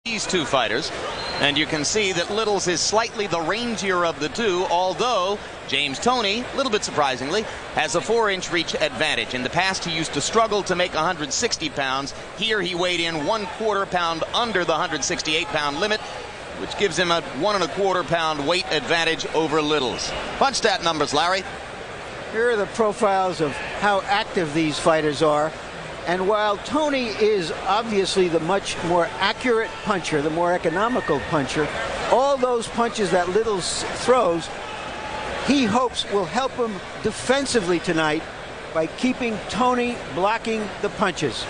these two fighters, and you can see that Littles is slightly the rangier of the two, although James Toney, a little bit surprisingly, has a 4-inch reach advantage. In the past, he used to struggle to make 160 pounds. Here he weighed in 1/4 pound under the 168-pound limit, which gives him a 1¼ pound weight advantage over Littles. Punch stat numbers, Larry. Here are the profiles of how active these fighters are. And while Toney is obviously the much more accurate puncher, the more economical puncher, all those punches that Littles throws, he hopes will help him defensively tonight by keeping Toney blocking the punches.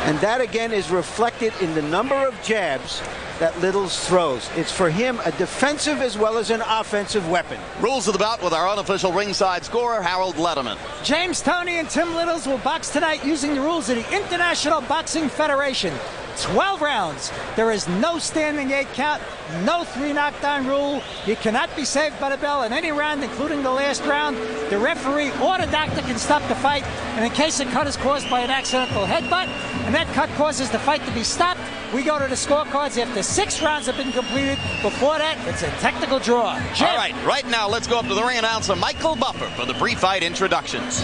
And that again is reflected in the number of jabs that Littles throws. It's for him a defensive as well as an offensive weapon. Rules of the bout with our unofficial ringside scorer, Harold Letterman. James Toney and Tim Littles will box tonight using the rules of the International Boxing Federation. 12 rounds. There is no standing 8 count, no 3 knockdown rule. You cannot be saved by the bell in any round, including the last round. The referee or the doctor can stop the fight, and in case a cut is caused by an accidental headbutt, and that cut causes the fight to be stopped, we go to the scorecards after 6 rounds have been completed. Before that, it's a technical draw. Jim. All right now let's go up to the ring announcer, Michael Buffer, for the pre-fight introductions.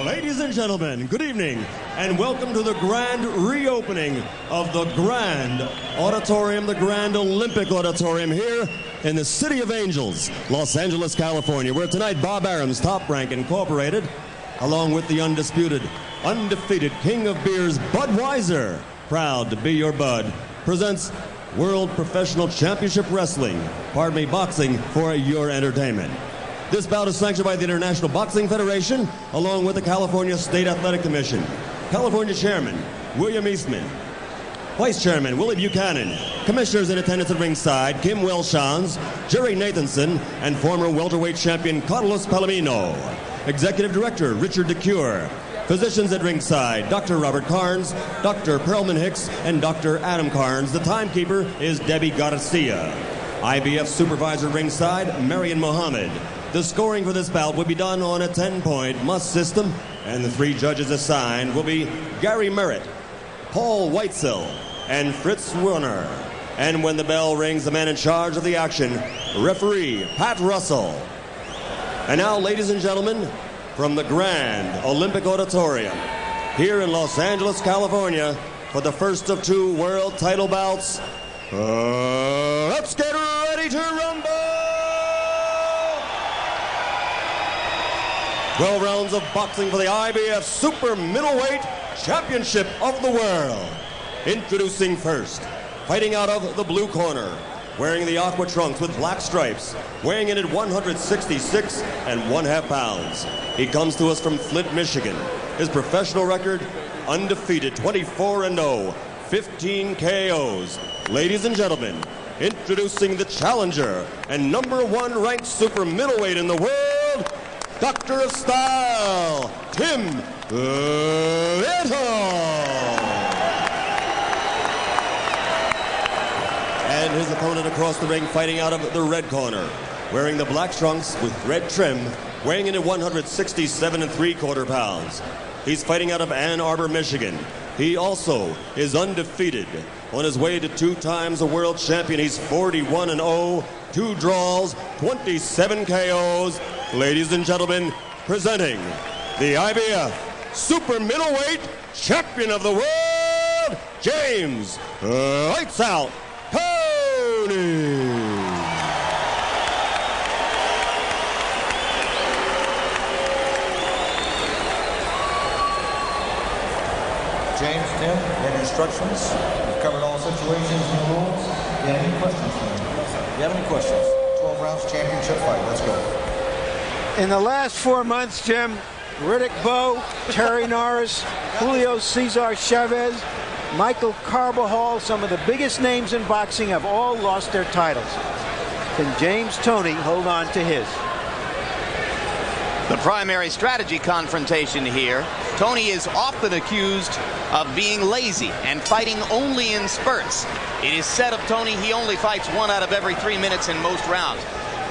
Ladies and gentlemen, good evening, and welcome to the grand reopening of the Grand Auditorium, the Grand Olympic Auditorium here in the City of Angels, Los Angeles, California, where tonight Bob Arum's Top Rank Incorporated, along with the undisputed, undefeated King of Beers, Budweiser, proud to be your bud, presents World Professional Championship Wrestling, boxing for your entertainment. This bout is sanctioned by the International Boxing Federation, along with the California State Athletic Commission. California Chairman William Eastman, Vice Chairman Willie Buchanan, Commissioners in attendance at ringside Kim Welshans, Jerry Nathanson, and former welterweight champion Carlos Palomino. Executive Director Richard DeCure. Physicians at ringside Dr. Robert Carnes, Dr. Perlman Hicks, and Dr. Adam Carnes. The timekeeper is Debbie Garcia. IBF Supervisor ringside Marion Mohammed. The scoring for this bout will be done on a 10-point must system, and the 3 judges assigned will be Gary Merritt, Paul Weitzel, and Fritz Werner. And when the bell rings, the man in charge of the action, referee Pat Russell. And now, ladies and gentlemen, from the Grand Olympic Auditorium, here in Los Angeles, California, for the first of 2 world title bouts, let's get ready to rumble! 12 rounds of boxing for the IBF Super Middleweight Championship of the World. Introducing first, fighting out of the blue corner, wearing the aqua trunks with black stripes, weighing in at 166 1/2 pounds. He comes to us from Flint, Michigan. His professional record, undefeated, 24-0, 15 KOs. Ladies and gentlemen, introducing the challenger and #1 ranked super middleweight in the world, Doctor of Style, Tim Littles. And his opponent across the ring, fighting out of the red corner, wearing the black trunks with red trim, weighing in at 167 3/4 pounds. He's fighting out of Ann Arbor, Michigan. He also is undefeated. On his way to 2 times a world champion, he's 41-0, 2 draws, 27 KOs. Ladies and gentlemen, presenting the IBF Super Middleweight Champion of the World, James Lights Out Toney. James, Tim, you have instructions. We've covered all situations and rules. Do you have any questions for me? Do you have any questions? 12 rounds championship fight. Let's go. In the last 4 months, Jim, Riddick Bowe, Terry Norris, Julio Cesar Chavez, Michael Carbajal, some of the biggest names in boxing have all lost their titles. Can James Toney hold on to his? The primary strategy confrontation here. Toney is often accused of being lazy and fighting only in spurts. It is said of Toney he only fights 1 out of every 3 minutes in most rounds.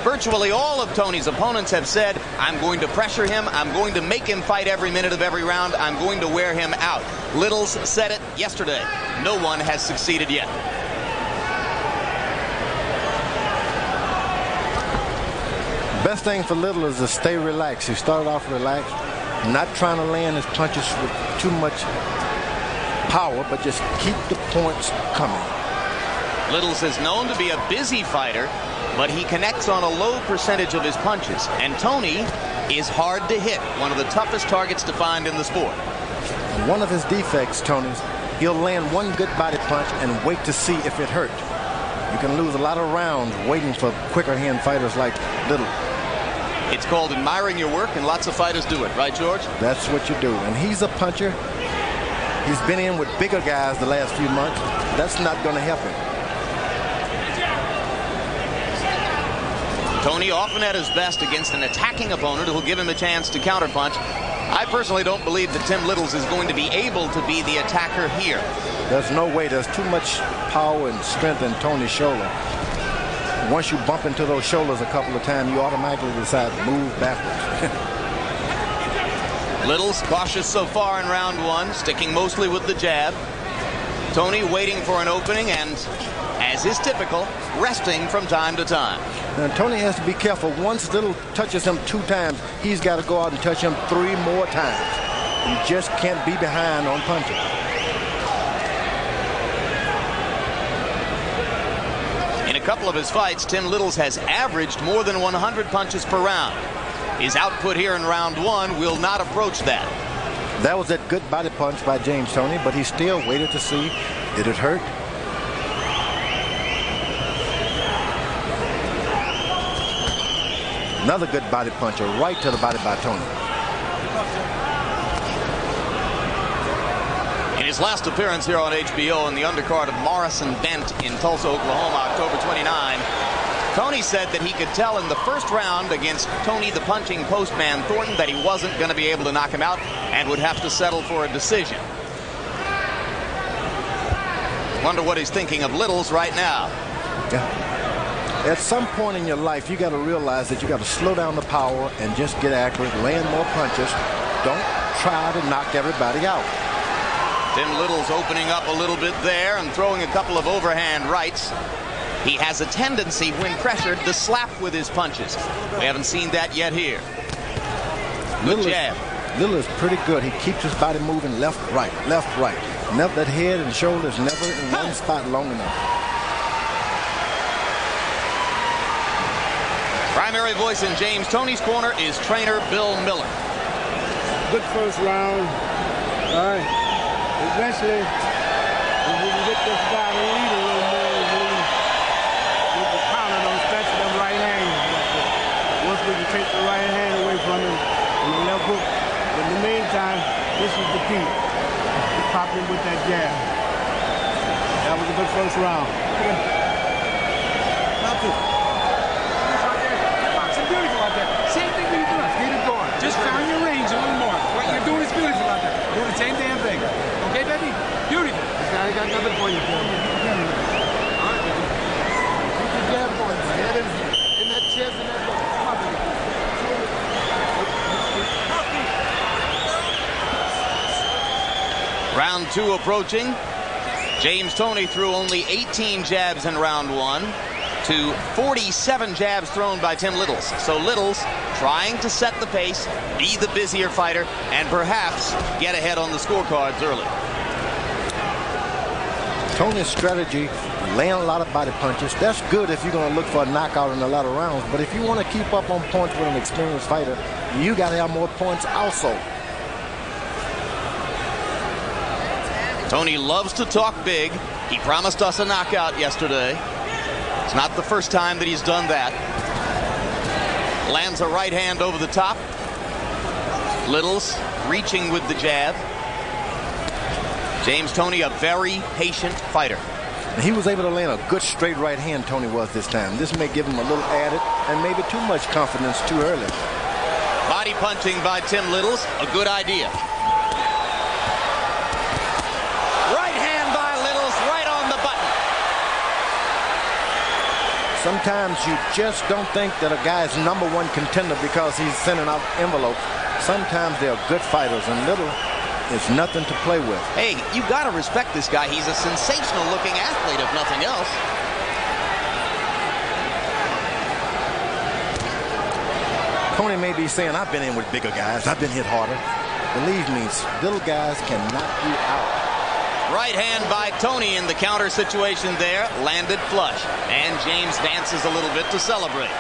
Virtually all of Toney's opponents have said, I'm going to pressure him, I'm going to make him fight every minute of every round, I'm going to wear him out. Littles said it yesterday. No one has succeeded yet. Best thing for Little is to stay relaxed. He started off relaxed, not trying to land his punches with too much power, but just keep the points coming. Littles is known to be a busy fighter, but he connects on a low percentage of his punches. And Toney is hard to hit, one of the toughest targets to find in the sport. One of his defects, Toney's, he'll land one good body punch and wait to see if it hurt. You can lose a lot of rounds waiting for quicker hand fighters like Little. It's called admiring your work, and lots of fighters do it, right, George? That's what you do. And he's a puncher. He's been in with bigger guys the last few months. That's not going to help him. Toney often at his best against an attacking opponent who'll give him a chance to counterpunch. I personally don't believe that Tim Littles is going to be able to be the attacker here. There's no way. There's too much power and strength in Toney's shoulder. Once you bump into those shoulders a couple of times, you automatically decide to move backwards. Littles cautious so far in round one, sticking mostly with the jab. Toney waiting for an opening and, as is typical, resting from time to time. Now, Toney has to be careful. Once Little touches him 2 times, he's got to go out and touch him 3 more times. You just can't be behind on punching. In a couple of his fights, Tim Littles has averaged more than 100 punches per round. His output here in round one will not approach that. That was that good body punch by James Toney, but he still waited to see, did it hurt? Another good body puncher right to the body by Toney. In his last appearance here on HBO in the undercard of Morrison Bent in Tulsa, Oklahoma, October 29, Toney said that he could tell in the first round against Toney the punching postman Thornton that he wasn't going to be able to knock him out and would have to settle for a decision. Wonder what he's thinking of Littles right now. Yeah. At some point in your life, you got to realize that you got to slow down the power and just get accurate, land more punches. Don't try to knock everybody out. Tim Littles opening up a little bit there and throwing a couple of overhand rights. He has a tendency, when pressured, to slap with his punches. We haven't seen that yet here. Good jab. Little is pretty good. He keeps his body moving left, right, left, right. Never, that head and shoulders never in one spot long enough. Primary voice in James Toney's corner is trainer Bill Miller. Good first round. All right. Eventually, if we can get this guy to lead a little more, we can counter them, especially them right hands. Once we can take the right hand away from him and the left hook. In the meantime, this is the key. Pop him with that jab. That was a good first round. Beautiful out there. Same thing that you're doing. Get it going. Just found your range a little more. What you're doing is beautiful out there. Doing the same damn thing. Okay, baby? Beautiful. I got nothing for you, Phil. All right, baby. Keep your jab going. Head in that chest and that look. Come on, baby. Round two approaching. James Toney threw only 18 jabs in round one to 47 jabs thrown by Tim Littles. So Littles trying to set the pace, be the busier fighter, and perhaps get ahead on the scorecards early. Toney's strategy, land a lot of body punches. That's good if you're going to look for a knockout in a lot of rounds. But if you want to keep up on points with an experienced fighter, you got to have more points also. Toney loves to talk big. He promised us a knockout yesterday. It's not the first time that he's done that. Lands a right hand over the top. Littles reaching with the jab. James Toney, a very patient fighter. He was able to land a good straight right hand, Toney was this time. This may give him a little added and maybe too much confidence too early. Body punching by Tim Littles, a good idea. Right hand by Littles, right on the button. Sometimes you just don't think that a guy is #1 contender because he's sending out envelopes. Sometimes they're good fighters, and Little is nothing to play with. Hey, you got to respect this guy. He's a sensational-looking athlete, if nothing else. Toney may be saying, I've been in with bigger guys. I've been hit harder. Believe me, little guys can knock you out. Right hand by Toney in the counter situation there. Landed flush. And James dances a little bit to celebrate.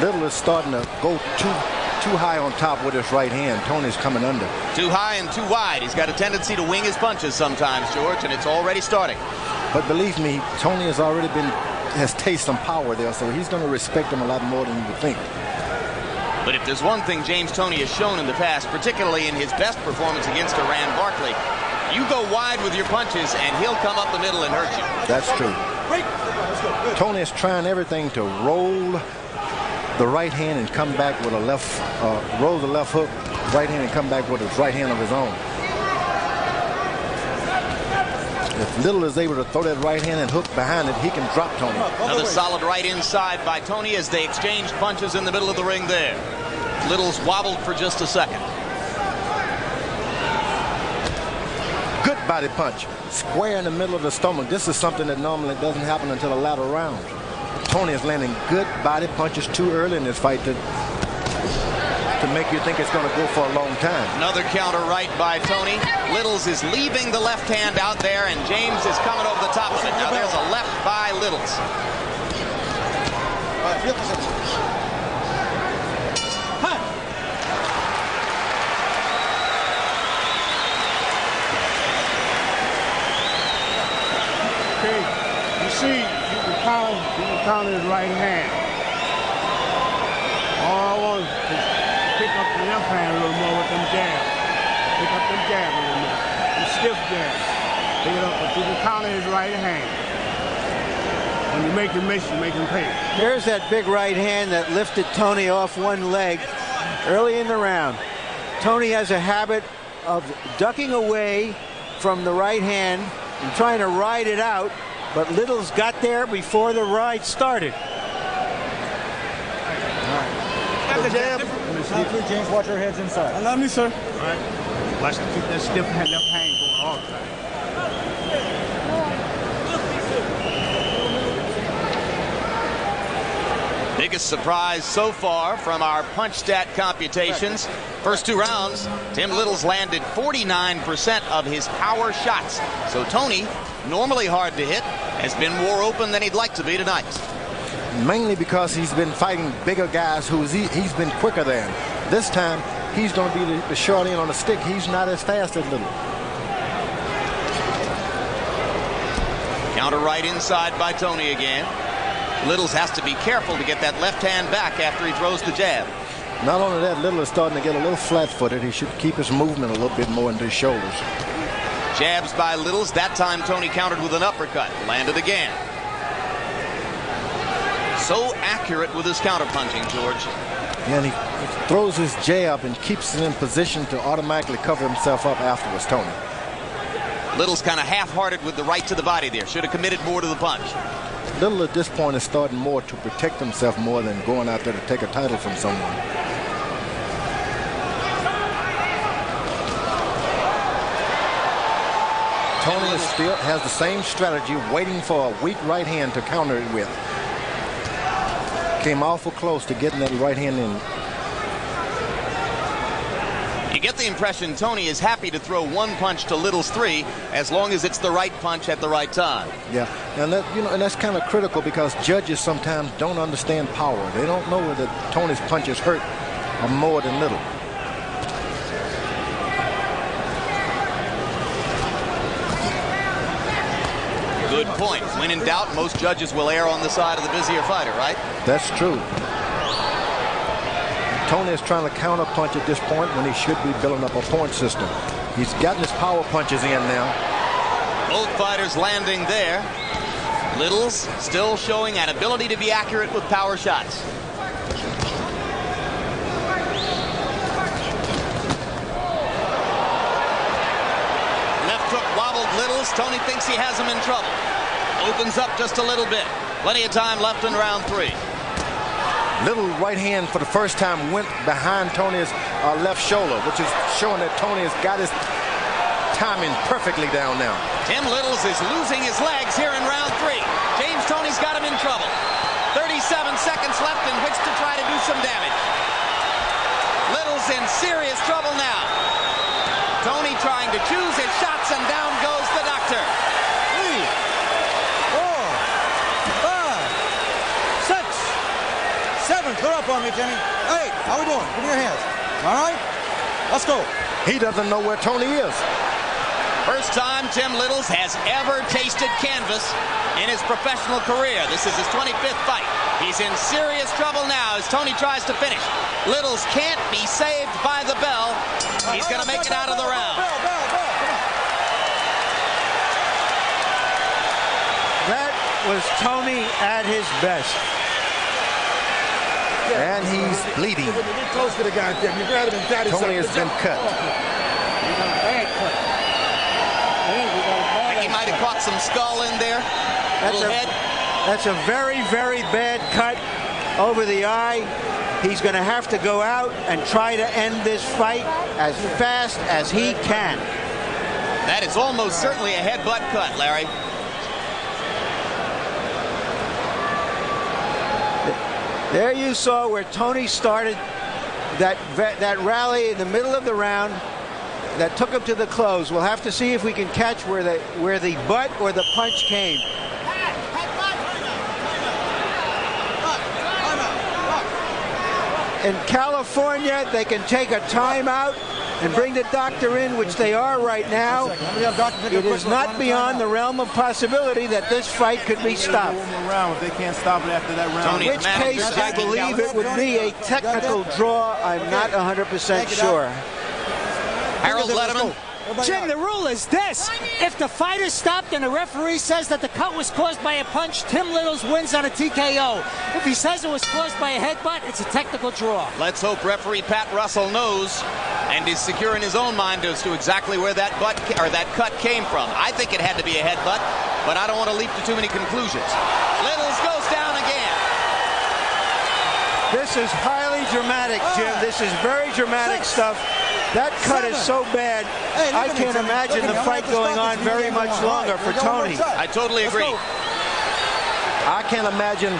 Little is starting to go too high on top with his right hand. Toney's coming under. Too high and too wide. He's got a tendency to wing his punches sometimes, George, and it's already starting. But believe me, Toney has tasted some power there, so he's going to respect him a lot more than you would think. But if there's one thing James Toney has shown in the past, particularly in his best performance against Iran Barkley, you go wide with your punches and he'll come up the middle and hurt you. That's true. Toney is trying everything to roll the right hand and come back with a roll the left hook, right hand, and come back with his right hand of his own. If Little is able to throw that right hand and hook behind it, he can drop Toney. Another solid right inside by Toney as they exchange punches in the middle of the ring there. Little's wobbled for just a second. Good body punch, square in the middle of the stomach. This is something that normally doesn't happen until the latter round. Toney is landing good body punches too early in this fight to make you think it's going to go for a long time. Another counter right by Toney. Littles is leaving the left hand out there, and James is coming over the top of it. Now there's a left by Littles. Okay, you see, you can counter his right hand. All I want is pick up the left hand a little more with them jabs. Pick up them jabs a little more. Them stiff jabs. Pick it up, but you can counter his right hand. When you make him miss, you make him pay. There's that big right hand that lifted Toney off one leg early in the round. Toney has a habit of ducking away from the right hand and trying to ride it out, but Little's got there before the ride started. The jab. James, watch your heads inside. Allow me, sir. All right. Watch, keep that stiff hand, left hand going all the time. Biggest surprise so far from our punch stat computations. First two rounds, Tim Little's landed 49% of his power shots. So Toney, normally hard to hit, has been more open than he'd like to be tonight. Mainly because he's been fighting bigger guys who he's been quicker than. This time, he's going to be the short end on the stick. He's not as fast as Little. Counter right inside by Toney again. Littles has to be careful to get that left hand back after he throws the jab. Not only that, Little is starting to get a little flat-footed. He should keep his movement a little bit more into his shoulders. Jabs by Littles. That time Toney countered with an uppercut. Landed again. So accurate with his counterpunching, George. And he throws his jab and keeps it in position to automatically cover himself up afterwards, Toney. Little's kind of half-hearted with the right to the body there. Should have committed more to the punch. Little at this point is starting more to protect himself more than going out there to take a title from someone. Toney still has the same strategy, waiting for a weak right hand to counter it with. Came awful close to getting that right hand in. You get the impression Toney is happy to throw one punch to Little's three as long as it's the right punch at the right time. Yeah, and that, and that's kind of critical because judges sometimes don't understand power. They don't know whether Toney's punches hurt or more than Little. Good point. When in doubt, most judges will err on the side of the busier fighter, right? That's true. Toney is trying to counter punch at this point when he should be building up a point system. He's gotten his power punches in now. Both fighters landing there. Little's still showing an ability to be accurate with power shots. Littles. Toney thinks he has him in trouble. Opens up just a little bit. Plenty of time left in round 3. Little right hand for the first time went behind Toney's left shoulder, which is showing that Toney has got his timing perfectly down now. Tim Littles is losing his legs here in round 3. James Toney's got him in trouble. 37 seconds left in which to try to do some damage. Littles in serious trouble now. Toney trying to choose his shots, and down goes the doctor. 3, 4, 5, 6, 7. Clear up on me, Jimmy. 8. How we doing? Give me your hands. All right? Let's go. He doesn't know where Toney is. First time Tim Littles has ever tasted canvas in his professional career. This is his 25th fight. He's in serious trouble now as Toney tries to finish. Littles can't be saved by the bell. He's going to make it out of the round. That was Toney at his best. And he's bleeding. Get close to the guy, Tim. You grab him and daddy. Toney has been cut. He might have caught some skull in there. That's a very, very bad cut over the eye. He's going to have to go out and try to end this fight as fast as he can. That is almost certainly a headbutt cut, Larry. There you saw where Toney started that rally in the middle of the round that took him to the close. We'll have to see if we can catch where the butt or the punch came. In California, they can take a timeout and bring the doctor in, which they are right now. It is not beyond the realm of possibility that this fight could be stopped. If they can't stop it after that round. In which case, I believe it would be a technical draw. I'm not 100% sure. Harold Letterman. Jim, the rule is this. If the fight is stopped and the referee says that the cut was caused by a punch, Tim Littles wins on a TKO. If he says it was caused by a headbutt, it's a technical draw. Let's hope referee Pat Russell knows and is secure in his own mind as to exactly where that cut came from. I think it had to be a headbutt, but I don't want to leap to too many conclusions. Littles goes down again. This is highly dramatic, Jim. This is very dramatic stuff. That cut is so bad, I can't imagine the fight going on very much longer for Toney. I totally agree. I can't imagine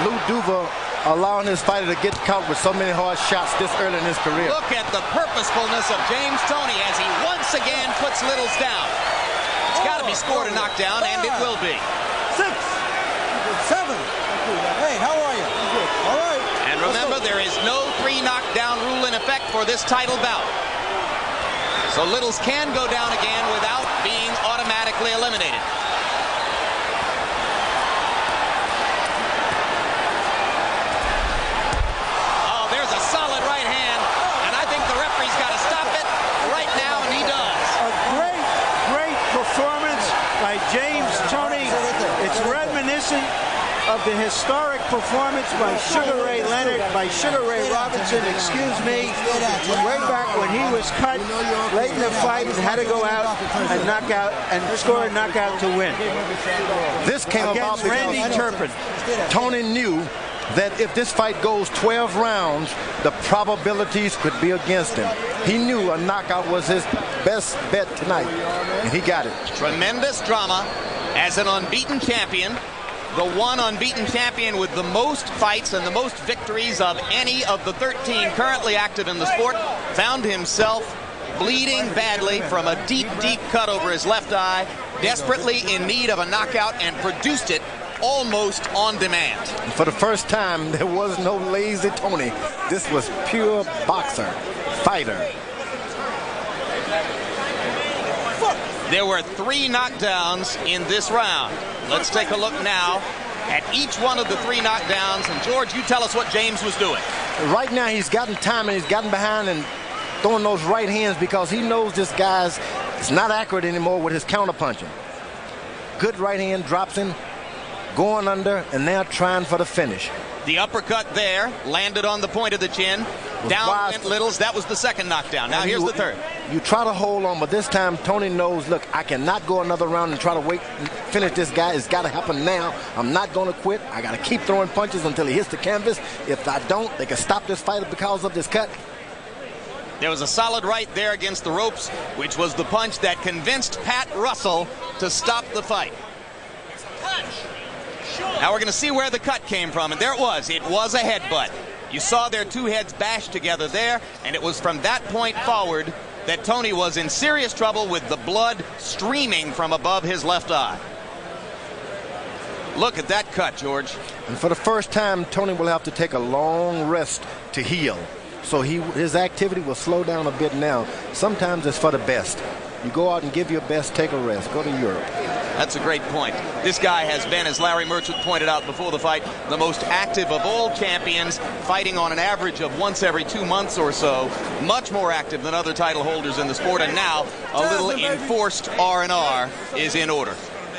Lou Duva allowing his fighter to get caught with so many hard shots this early in his career. Look at the purposefulness of James Toney as he once again puts Littles down. It's got to be scored a knockdown, and it will be. 6, 7. Hey, how are you? All right. And remember, there is no 3 knockdown rule in effect for this title bout. So Littles can go down again without being automatically eliminated. Oh, there's a solid right hand, and I think the referee's got to stop it right now, and he does. A great performance by James Toney. It's reminiscent of the historic performance by Sugar Ray Leonard, by Sugar Ray Robinson, excuse me, way back when he was cut late in the fight and had to go out and knock out and score a knockout to win. This came about against Randy Turpin. Toney knew that if this fight goes 12 rounds, the probabilities could be against him. He knew a knockout was his best bet tonight, and he got it. Tremendous drama as an unbeaten champion. The one unbeaten champion with the most fights and the most victories of any of the 13 currently active in the sport found himself bleeding badly from a deep cut over his left eye, desperately in need of a knockout, and produced it almost on demand. For the first time, there was no lazy Toney. This was pure boxer, fighter. There were 3 knockdowns in this round. Let's take a look now at each one of the 3 knockdowns. And George, you tell us what James was doing. Right now, he's gotten time and he's gotten behind and throwing those right hands because he knows this guy's not accurate anymore with his counterpunching. Good right hand drops him, going under, and now trying for the finish. The uppercut there landed on the point of the chin. Down wise. went Littles. That was the second knockdown. Now here's the third. You try to hold on, but this time Toney knows, look, I cannot go another round and try to wait and finish this guy. It's got to happen now. I'm not going to quit. I got to keep throwing punches until he hits the canvas. If I don't, they can stop this fight because of this cut. There was a solid right there against the ropes, which was the punch that convinced Pat Russell to stop the fight. Now we're going to see where the cut came from, and there it was. It was a headbutt. You saw their two heads bash together there, and it was from that point forward that Toney was in serious trouble with the blood streaming from above his left eye. Look at that cut, George. And for the first time, Toney will have to take a long rest to heal. So his activity will slow down a bit now. Sometimes it's for the best. You go out and give your best, take a rest, go to Europe. That's a great point. This guy has been, as Larry Merchant pointed out before the fight, the most active of all champions, fighting on an average of once every 2 months or so. Much more active than other title holders in the sport, and now a little enforced R&R is in order.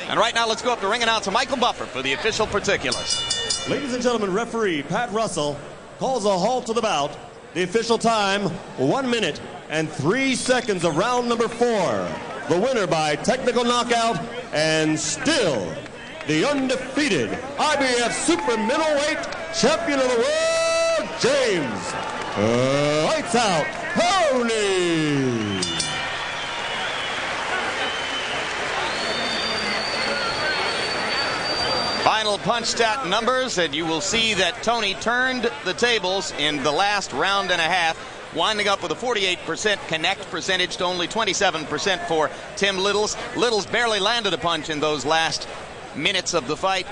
And right now, let's go up to ring announcer Michael Buffer for the official particulars. Ladies and gentlemen, referee Pat Russell calls a halt to the bout. The official time, 1 minute and 3 seconds of round number 4. The winner by technical knockout, and still the undefeated IBF super middleweight champion of the world, James Lights Out Toney. Final punch stat numbers, and you will see that Toney turned the tables in the last round and a half, winding up with a 48% connect percentage to only 27% for Tim Littles. Littles barely landed a punch in those last minutes of the fight,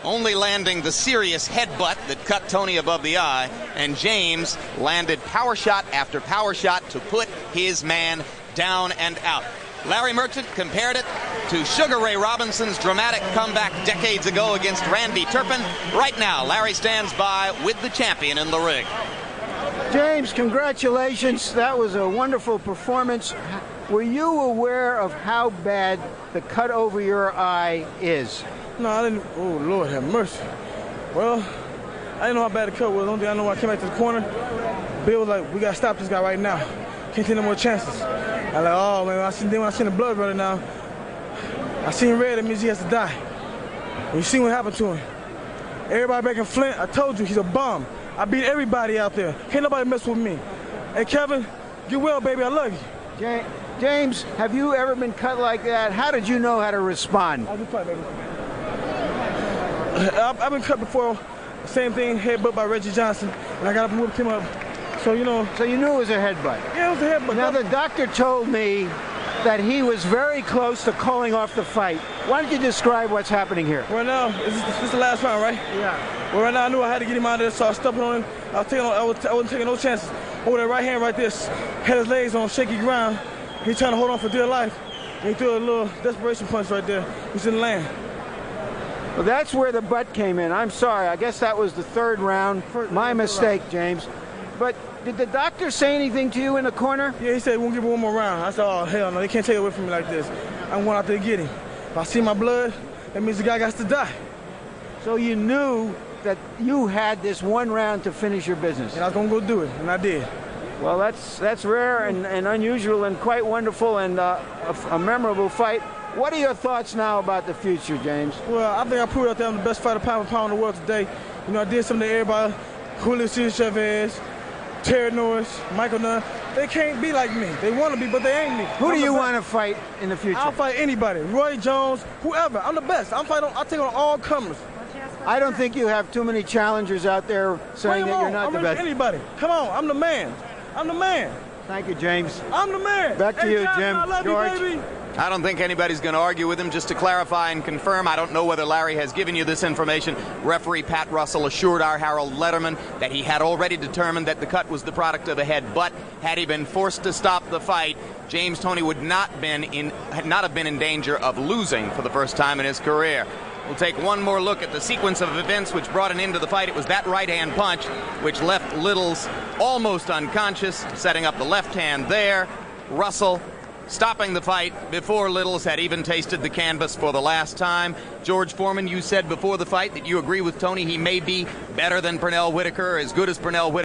only landing the serious headbutt that cut Toney above the eye, and James landed power shot after power shot to put his man down and out. Larry Merchant compared it to Sugar Ray Robinson's dramatic comeback decades ago against Randy Turpin. Right now, Larry stands by with the champion in the ring. James, congratulations. That was a wonderful performance. Were you aware of how bad the cut over your eye is? No, I didn't. Oh, Lord have mercy. Well, I didn't know how bad the cut was. The only thing I know, when I came back to the corner, Bill was like, we got to stop this guy right now. Can't take no more chances. I was like, oh, man, when I seen the blood running now, I seen red, that means he has to die. And you see what happened to him. Everybody back in Flint, I told you, he's a bum. I beat everybody out there. Can't nobody mess with me. Hey, Kevin, get well, baby. I love you. James, have you ever been cut like that? How did you know how to respond? I've been cut, baby. I've been cut before. Same thing, headbutt by Reggie Johnson. And I got up and whipped him up. So, you know. So you knew it was a headbutt? Yeah, it was a headbutt. Now, the doctor told me that he was very close to calling off the fight. Why don't you describe what's happening here? Right now, this is the last round, right? Yeah. Well, right now I knew I had to get him out of there, so I was stepping on him. I wasn't taking no chances. Over that right hand right there, had his legs on shaky ground. He's trying to hold on for dear life. And he threw a little desperation punch right there. He's in the land. Well, that's where the butt came in. I'm sorry. I guess that was the third round. My mistake, James. But did the doctor say anything to you in the corner? Yeah, he said, we'll give him one more round. I said, oh, hell no, they can't take it away from me like this. I'm going out there to get him. If I see my blood, that means the guy got to die. So you knew that you had this one round to finish your business? And I was going to go do it, and I did. Well, that's rare and unusual and quite wonderful and a memorable fight. What are your thoughts now about the future, James? Well, I think I proved out there I'm the best fighter pound for pound in the world today. You know, I did something to everybody. Julio Cesar Chavez, Terry Norris, Michael Nunn. They can't be like me. They want to be, but they ain't me. Who do you want to fight in the future? I'll fight anybody. Roy Jones, whoever. I'm the best. I take on all comers. I don't think you have too many challengers out there saying that you're not the best. Anybody. Come on, I'm the man. I'm the man. Thank you, James. I'm the man. Back to you, Jim. I love George. you, baby. I don't think anybody's going to argue with him. Just to clarify and confirm, I don't know whether Larry has given you this information. Referee Pat Russell assured our Harold Letterman that he had already determined that the cut was the product of a head, but had he been forced to stop the fight, James Toney would not have been in danger of losing for the first time in his career. We'll take one more look at the sequence of events which brought an end to the fight. It was that right-hand punch which left Littles almost unconscious, setting up the left hand there. Russell stopping the fight before Littles had even tasted the canvas for the last time. George Foreman, you said before the fight that you agree with Toney. He may be better than Pernell Whitaker, as good as Pernell Whitaker.